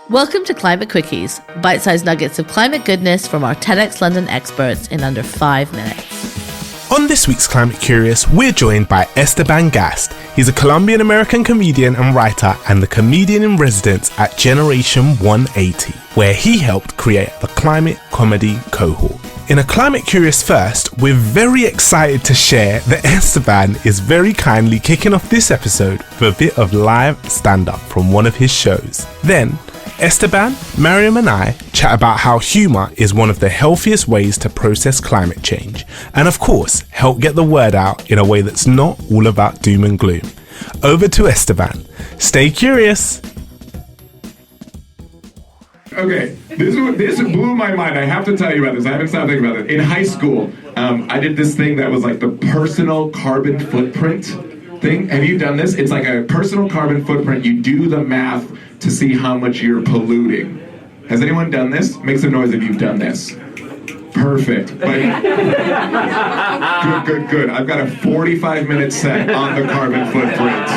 Welcome to Climate Quickies, bite-sized nuggets of climate goodness from our TEDxLondon experts in under 5 minutes. On this week's Climate Curious, we're joined by Esteban Gast. He's a Colombian-American comedian and writer and the comedian in residence at Generation 180, where he helped create the Climate Comedy Cohort. In a Climate Curious first, we're very excited to share that Esteban is very kindly kicking off this episode with a bit of live stand-up from one of his shows. Then, Esteban, Maryam and I chat about how humour is one of the healthiest ways to process climate change and of course help get the word out in a way that's not all about doom and gloom. Over to Esteban. Stay curious. Okay, this blew my mind. I have to tell you about this. I haven't stopped thinking about it. In high school, I did this thing that was like the personal carbon footprint thing. Have you done this? It's like a personal carbon footprint. You do the math to see how much you're polluting. Has anyone done this? Make some noise if you've done this. Perfect. But good. I've got a 45-minute set on the carbon footprint.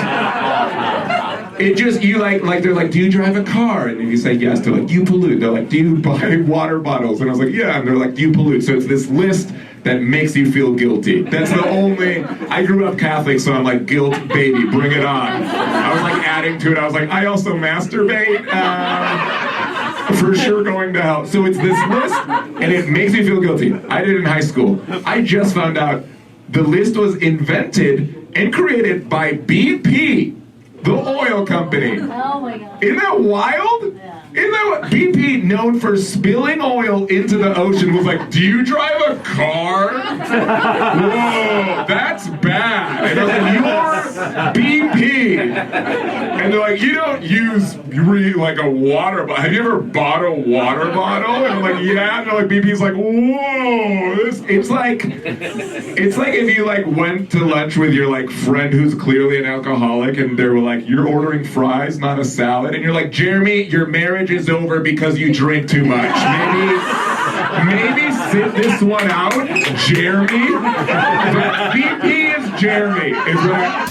It just, you like they're like, do you drive a car? And if you say yes, they're like, do you pollute? They're like, do you buy water bottles? And I was like, yeah. And they're like, do you pollute? So it's this list that makes you feel guilty. That's the only, I grew up Catholic, so I'm like, guilt, baby, bring it on. I was like adding to it. I was like, I also masturbate. For sure going to hell. So it's this list, and it makes me feel guilty. I did it in high school. I just found out the list was invented and created by BP, the oil company. Oh my God. Isn't that wild? Yeah. Isn't that what BP, known for spilling oil into the ocean, was like, do you drive a car? Whoa, that's bad. And I was like, you're BP. And they're like, you don't use like a water bottle. Have you ever bought a water bottle? And I'm like, yeah. And they're like, BP's like, whoa. It's like if you like went to lunch with your like friend who's clearly an alcoholic and they were like, you're ordering fries, not a salad. And you're like, Jeremy, your marriage is over because you drink too much. Maybe sit this one out, Jeremy. But BP is Jeremy. Is that?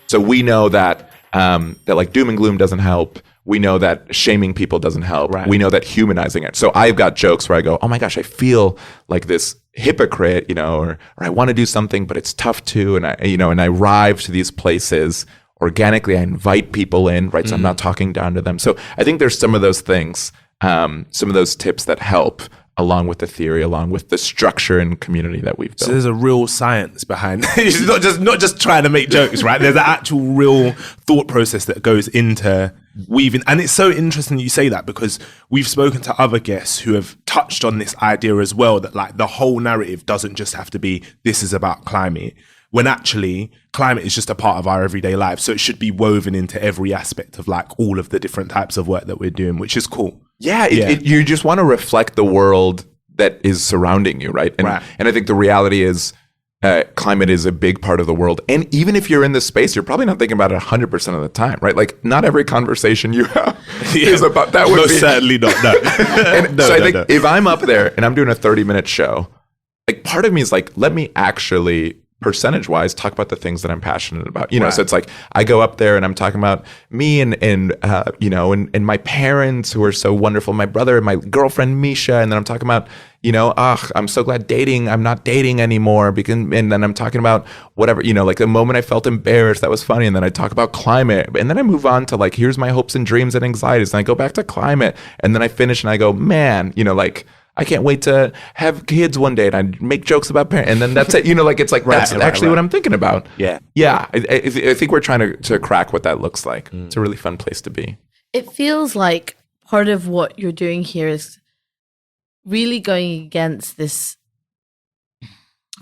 So we know that that like doom and gloom doesn't help. We know that shaming people doesn't help. Right. We know that humanizing it. So I've got jokes where I go, oh my gosh, I feel like this hypocrite, or I want to do something, but it's tough to. And I arrive to these places organically. I invite people in, right? So I'm not talking down to them. So I think there's some of those things, some of those tips that help, along with the theory, along with the structure and community that we've built. So there's a real science behind it. It's not just trying to make jokes, right? There's an actual real thought process that goes into weaving. And it's so interesting you say that, because we've spoken to other guests who have touched on this idea as well, that like the whole narrative doesn't just have to be, this is about climate, when actually climate is just a part of our everyday life. So it should be woven into every aspect of like all of the different types of work that we're doing, which is cool. Yeah, you just want to reflect the world that is surrounding you, right? And I think the reality is climate is a big part of the world. And even if you're in this space, you're probably not thinking about it 100% of the time, right? Like not every conversation you have is about that. Most certainly not, no. So I think if I'm up there and I'm doing a 30-minute show, like part of me is like, let me actually percentage-wise talk about the things that I'm passionate about. So it's like I go up there and I'm talking about me and my parents who are so wonderful, my brother and my girlfriend Misha, and then I'm talking about I'm so glad I'm not dating anymore, and then I'm talking about whatever, like the moment I felt embarrassed, that was funny, and then I talk about climate, and then I move on to like, here's my hopes and dreams and anxieties, and I go back to climate, and then I finish and I go, man, like I can't wait to have kids one day, and I make jokes about parents, and then that's it. It's like that's actually what I'm thinking about. Yeah. I think we're trying to crack what that looks like. It's a really fun place to be. It feels like part of what you're doing here is really going against this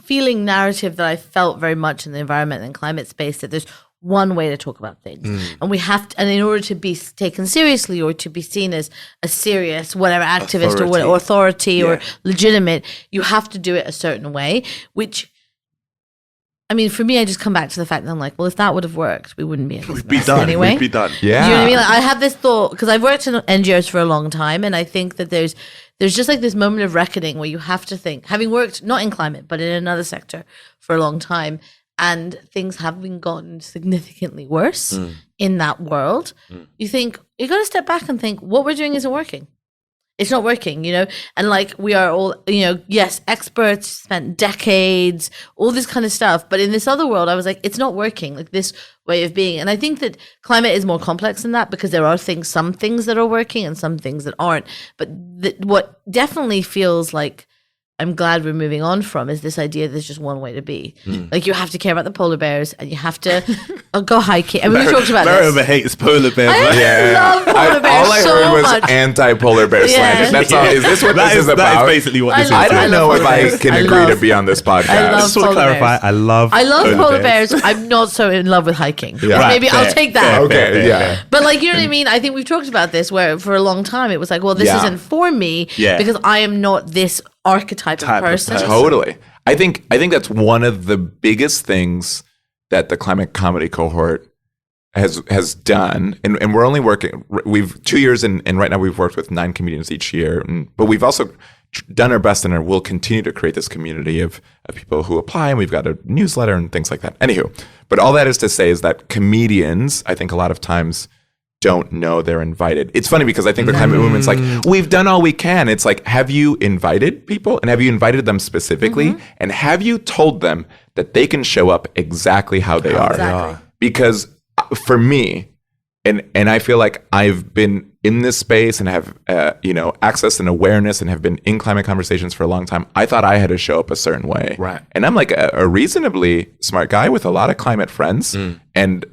feeling narrative that I felt very much in the environment and climate space, that there's one way to talk about things, and we have to, and in order to be taken seriously or to be seen as a serious whatever activist or authority or legitimate, you have to do it a certain way, which, I mean, for me, I just come back to the fact that I'm like, well, if that would have worked, we wouldn't be in this mess anyway. We'd be done. Yeah. Do you know what I mean? Like, I have this thought, because I've worked in NGOs for a long time, and I think that there's just like this moment of reckoning where you have to think, having worked not in climate, but in another sector for a long time, and things have been gotten significantly worse in that world, you think, you got to step back and think, what we're doing isn't working. It's not working, you know? And like, we are all, you know, yes, experts, spent decades, all this kind of stuff. But in this other world, I was like, it's not working, like this way of being. And I think that climate is more complex than that, because there are some things that are working and some things that aren't. But what definitely feels like I'm glad we're moving on from is this idea that there's just one way to be. Like, you have to care about the polar bears, and you have to go hiking. I mean, we talked about Maryam this. hates polar bears. I love polar bears all I so heard was much. anti-polar bear slander. That's all. Is this what this is about? That is basically what this is. I don't know if I can agree love- to be on this podcast. I love Just want to polar clarify, bears. I love polar bears. I'm not so in love with hiking. Yeah. Maybe Right, I'll fair, take that. Okay, yeah. But like, you know what I mean? I think we've talked about this, where for a long time it was like, well, this Yeah. isn't for me because I am not this archetype of person. Totally. I think that's one of the biggest things that the Climate Comedy Cohort has done, and we're only working. We've 2 years and right now we've worked with 9 comedians each year, but we've also done our best, and we'll continue to create this community of people who apply, and we've got a newsletter and things like that. Anywho, but all that is to say is that comedians, I think a lot of times, don't know they're invited. It's funny because I think the climate movement's like, we've done all we can. It's like, have you invited people, and have you invited them specifically, and have you told them that they can show up exactly how they are? Exactly. Because for me, and I feel like I've been in this space and have access and awareness and have been in climate conversations for a long time. I thought I had to show up a certain way, Right. And I'm like a reasonably smart guy with a lot of climate friends, and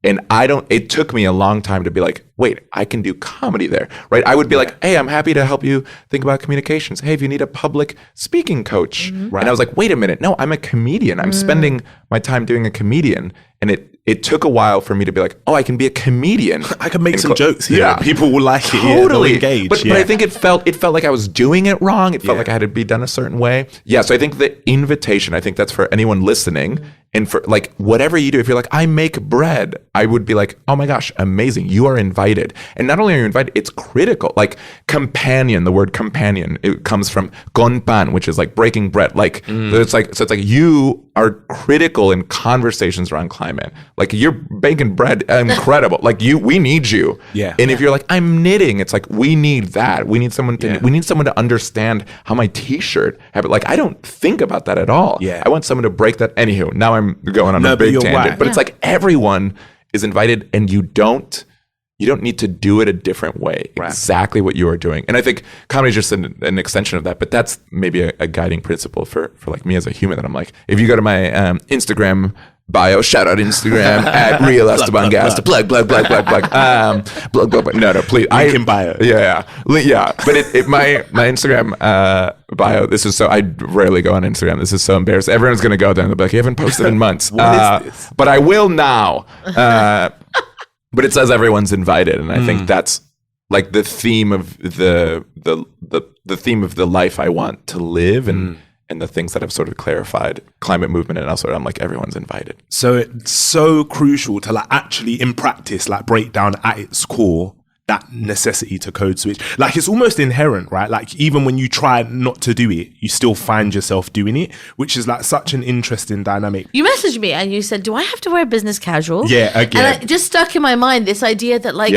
it took me a long time to be like, wait, I can do comedy there, right? I would be like, hey, I'm happy to help you think about communications. Hey, if you need a public speaking coach. Right. And I was like, wait a minute. No, I'm a comedian. I'm spending my time doing a comedian. And it took a while for me to be like, oh, I can be a comedian. I can make some jokes here. Yeah. People will like it. Totally. They'll engage. But I think it felt like I was doing it wrong. It felt like I had to be done a certain way. Yeah. So I think the invitation, I think that's for anyone listening. And for like whatever you do, if you're like, I make bread, I would be like, oh my gosh, amazing. You are invited. And not only are you invited, it's critical. Like companion, the word companion, it comes from con pan, which is like breaking bread. Like, it's like you are critical in conversations around climate. Like, you're baking bread, incredible. Like we need you. Yeah. And if you're like, I'm knitting, it's like, we need that. We need someone to understand how my t-shirt happened. Like, I don't think about that at all. Yeah. I want someone to break that. Anywho, now I'm going on a big tangent, right. but it's like everyone is invited, and you don't need to do it a different way. Right. Exactly what you are doing. And I think comedy is just an extension of that, but that's maybe a guiding principle for like me as a human, that I'm like, if you go to my Instagram bio, shout out Instagram at real Esteban Gast, plug. No, please. Link in bio. Yeah. But my Instagram bio, I rarely go on Instagram. This is so embarrassing. Everyone's going to go there and they'll be like, you haven't posted in months. What is this? But I will now. But it says everyone's invited. And I think that's like the theme of the theme of the life I want to live, and the things that have sort of clarified climate movement. And also I'm like, everyone's invited. So it's so crucial to like actually in practice, like break down at its core that necessity to code switch. Like, it's almost inherent, right? Like, even when you try not to do it, you still find yourself doing it, which is like such an interesting dynamic. You messaged me and you said, do I have to wear business casual? Yeah, again. And it just stuck in my mind this idea that like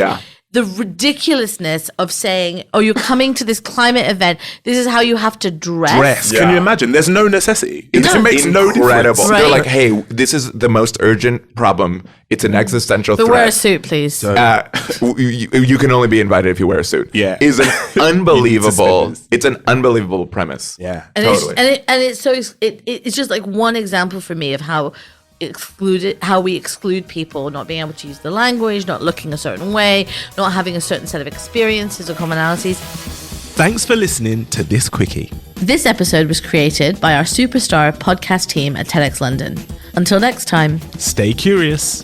the ridiculousness of saying, oh, you're coming to this climate event, this is how you have to dress. Can you imagine? There's no necessity. It makes no difference. They're like, hey, this is the most urgent problem. It's an existential threat. Wear a suit, please. You can only be invited if you wear a suit. Yeah. Is an unbelievable. It's an unbelievable premise. Yeah. And totally. It's just like one example for me of how we exclude people, not being able to use the language, not looking a certain way, not having a certain set of experiences or commonalities. Thanks for listening to this quickie. This episode was created by our superstar podcast team at TEDxLondon. Until next time, Stay curious.